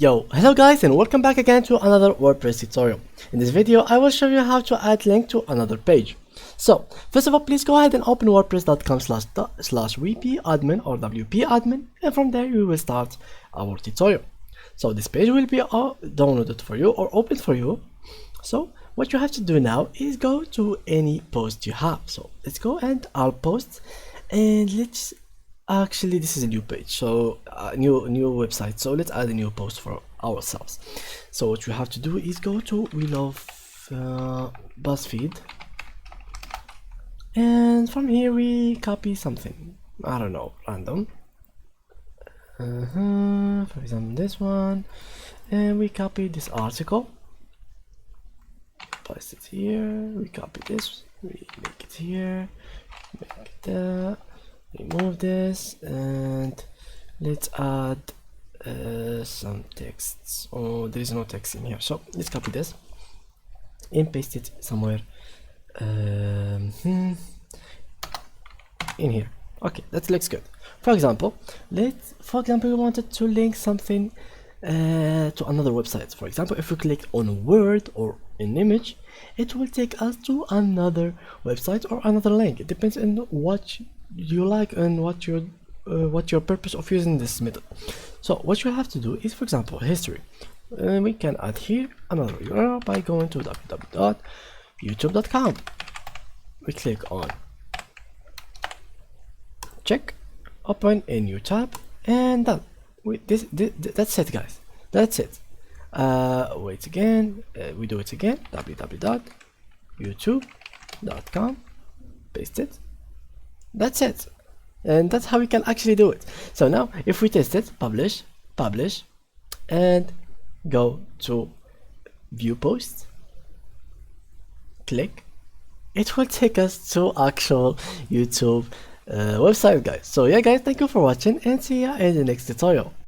Yo, hello guys and welcome back again to another WordPress tutorial. In this video I will show you how to add link to another page. So first of all, please go ahead and open wordpress.com/wp-admin or wp-admin, and from there we will start our tutorial. So this page will be downloaded for you or open for you. So what you have to do now is go to any post you have. So let's go and our posts, and let's actually this is a new page, so new website, so let's add a new post for ourselves. So what you have to do is go to we love BuzzFeed, and from here we copy something, I don't know, random, for example this one, and we copy this article, place it here, we copy this, we make it here, make it there, remove this, and let's add some texts. Oh, there is no text in here, so let's copy this and paste it somewhere in here. Okay, that looks good. For example, we wanted to link something to another website. For example, if we click on a word or an image, it will take us to another website or another link. It depends on what you like and what your purpose of using this method. So what you have to do is, for example, history. We can add here another URL by going to www.youtube.com. We click on check, open a new tab, and done. That's it, guys. That's it. Wait again. We do it again. www.youtube.com. Paste it. That's it, and that's how we can actually do it. So now if we test it, publish, and go to view post, click, it will take us to actual YouTube website, guys. So yeah guys, thank you for watching, and see ya in the next tutorial.